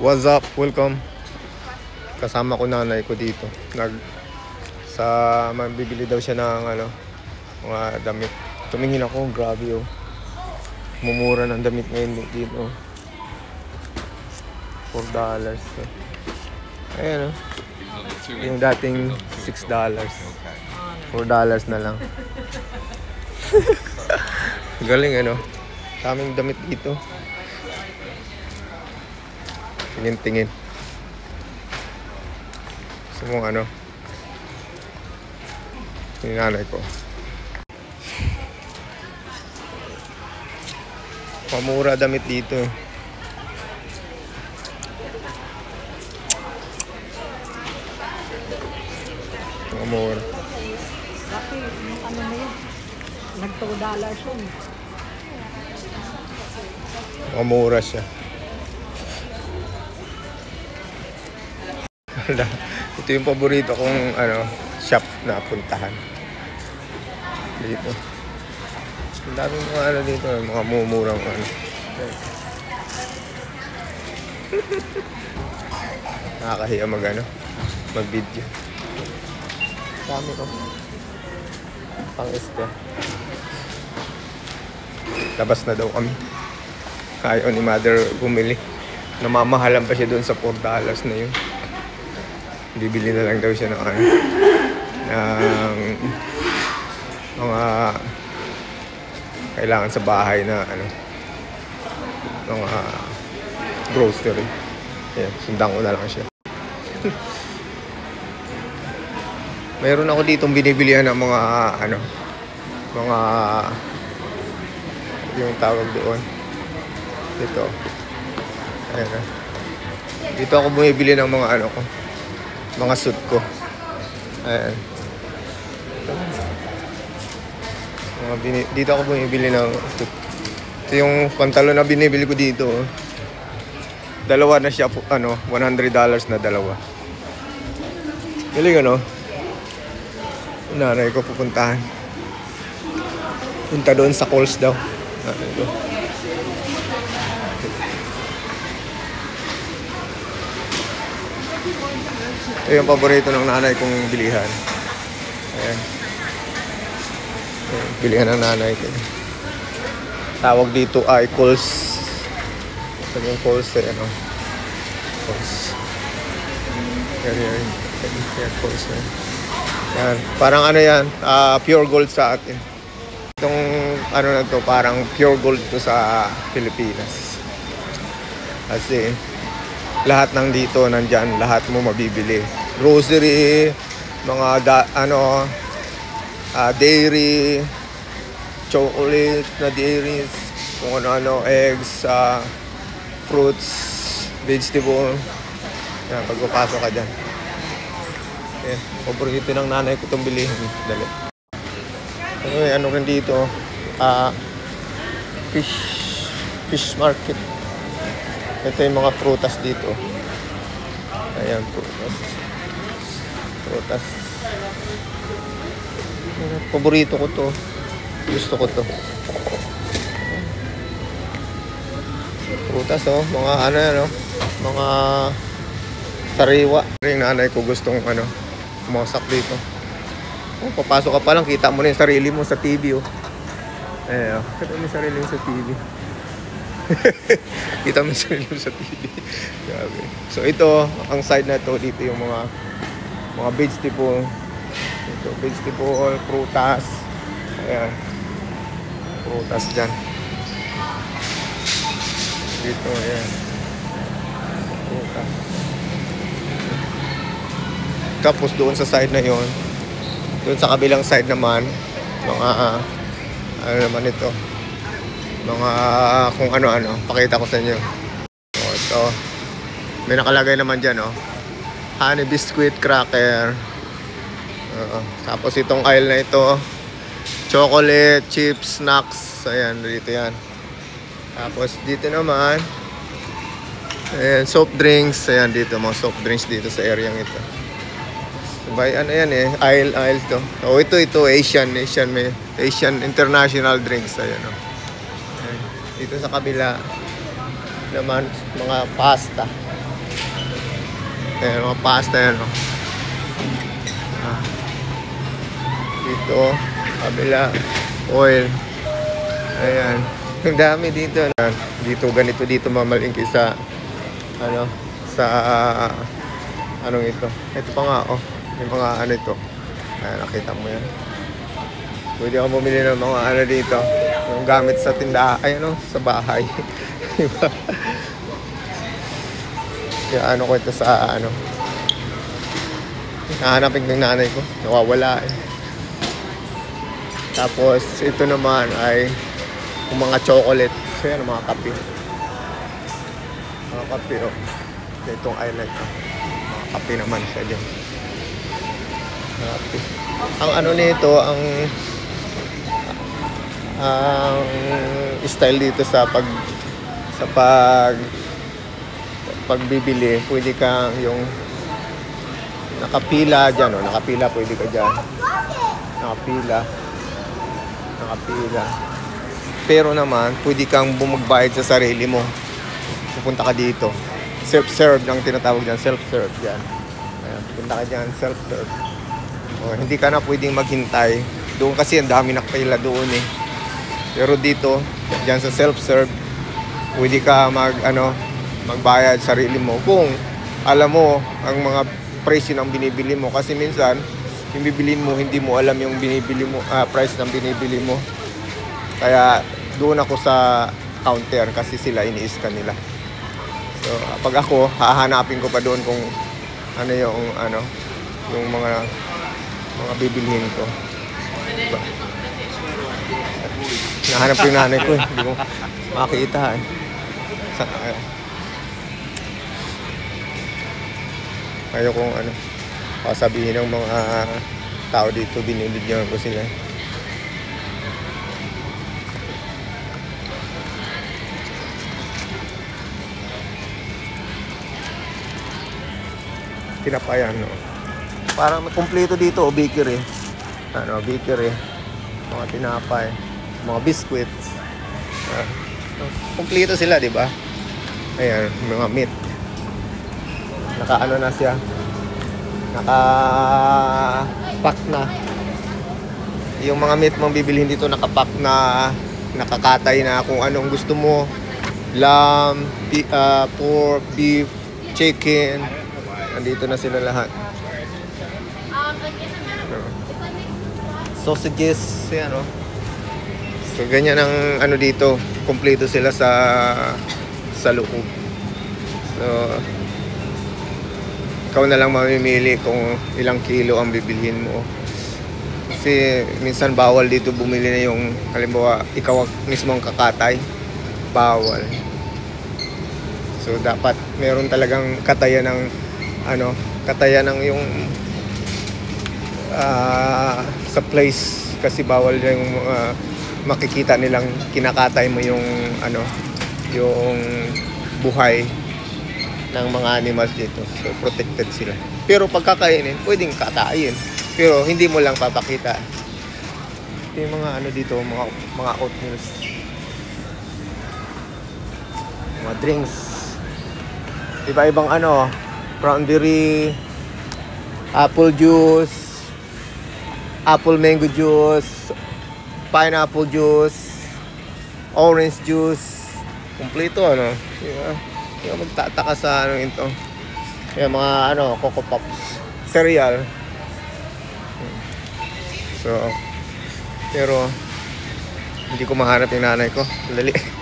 What's up? Welcome. Kasama ko nanay ko dito. Mabibili daw siya ng mga damit. Tumingin ako, grabe oh. Mumura ng damit ngayon dito. $4. Ayan oh. Yung dating $6. $4 na lang. Galing ano. Daming damit dito. Tingin-tingin. Gusto mong yung nanay ko. Pamura damit dito. Pamura. Dati, yung na yun, nag-$2 yun. Pamura siya. Ito yung paborito kong shop na puntahan. Dito. Ang daming mga dito, mga mumurang nakakahiya mag-video. Dami ko. Pang-este. Labas na daw kami. Ayaw ni mother bumili. Namamahalan pa siya doon sa $4 na yun. Bibili na lang daw siya ng mga kailangan sa bahay na mga grocery. Ayan, sundan ko na lang siya. Mayroon ako ditong binibilihan ng mga yung tawag doon. Dito. Ayan na. Dito ako bumibili ng mga mga suit ko. Ayan. Dito ako bumibili ng suit. Ito yung pantalon na binibili ko dito. Dalawa na siya, $100 na dalawa. Galing nanay ko pupuntahan. Punta doon sa Coles daw. Ito. Ito yung paborito ng nanay kong bilihan. Ayan. Bilihan ng nanay ko. Tawag dito ay Coles. Ito yung Coles Coles. Yan, Coles. Yan. Parang yan, pure gold sa atin. Itong na to, parang pure gold to sa Pilipinas. Kasi lahat ng dito nandyan, lahat mo mabibili. Grocery, mga dairy, chocolate na dairies, kung eggs, fruits, vegetable. Yan, pagpapasok ka dyan. Okay, paborito ng nanay ko itong bilihin. Dali. Rin dito, fish market. Ito yung mga prutas dito. Ayan, prutas. Paborito ko to. Gusto ko to. Prutas mga mga sariwa. Yung nanay ko gustong pumasak dito. Papasok ka pa lang, kita mo na yung sarili mo sa TV Ayan, kita mo yung sarili mo sa TV. Kita mo yung sarili mo sa TV. Grabe. So ito, ang side na to, dito yung mga vegetable. Ito, vegetable, prutas. Ayan. Prutas dyan. Dito, ayan. Prutas. Tapos doon sa side na yon, doon sa kabilang side naman, mga naman ito, mga kung ano-ano, pakita ko sa inyo. Ito, may nakalagay naman dyan honey biscuit, cracker. Tapos itong aisle na ito, chocolate, chips, snacks. Ayan, dito yan. Tapos dito naman, ayan, soft drinks. Ayan, dito, mga soft drinks dito sa area ito. By aisle to. Ito Asian International drinks. Ayan, Ayan. Dito sa kabila, naman mga pasta. Ayan, mga pasta yan. Oh. Dito, kabila, oil. Ayan. Ang dami dito. Dito, ganito dito mamalingki sa ano, sa anong ito. Ito pa nga, oh. Yung mga ano ito. Ayan, nakita mo yan. Pwede ako bumili ng mga ano dito. Yung gamit sa tindahan. Ay, ano, sa bahay. Yung ano ko ito sa ano. Nahanapin ng nanay ko. Nawawala eh. Tapos, ito naman ay yung mga chocolate. So, yan, mga kape. Mga kape, oh. Itong island, oh. Mga kape naman siya dyan. Kape. Ang ano nito, ang style dito sa pagbibili, pwede kang yung nakapila dyan, oh. Nakapila, pwede ka dyan. Nakapila. Pero naman, pwede kang bumagbayad sa sarili mo. Pupunta ka dito. Self-serve ang tinatawag dyan. Self-serve dyan. Ayan, pupunta ka dyan, self-serve. O, hindi ka na pwedeng maghintay. Doon kasi ang dami nakapila doon eh. Pero dito, dyan sa self-serve, pwede ka magbayad sarili mo. Kung alam mo ang mga presyo ng binibili mo. Kasi minsan, yung bibilin mo, hindi mo alam yung binibili mo, price ng binibili mo. Kaya doon ako sa counter kasi sila iniiskan nila. So, pag ako, hahanapin ko pa doon kung ano yung mga bibilhin ko. Diba? Nahanap yung nanay ko, hindi ko makita eh. Ayaw kong sabihin ng mga tao dito, binibigyan ko sila. Tinapayan, no? Parang kumpleto dito, o bakery. Bakery. Mga tinapay, mga biscuits. Kumpleto sila, di ba? Ayan, mga meat. Naka na siya. Naka-pack na. Yung mga meat mong bibilhin dito naka-pack na, nakakatay na kung anong gusto mo. Lamb, pork, beef, chicken. Nandito na sila lahat. Sausages, yan o. So ganyan ang dito. Kompleto sila sa loob. So ikaw na lang mamimili kung ilang kilo ang bibilhin mo. Kasi minsan bawal dito bumili na yung, halimbawa, ikaw mismo ang kakatay. Bawal. So dapat meron talagang katayan ng yung sa place, kasi bawal yung makikita nilang kinakatay mo yung yung buhay ng mga animals dito. So protected sila. Pero pagkakainin, pwedeng katayin. Pero hindi mo lang papakita. Ito yung mga dito, mga oatmeals. Mga drinks. Iba-ibang cranberry, apple juice, apple mango juice, pineapple juice, orange juice. Kompleto diba? Yung magtataka sa ito. Yung mga Coco Pops, cereal. So, pero hindi ko mahanap yung nanay ko. Dali.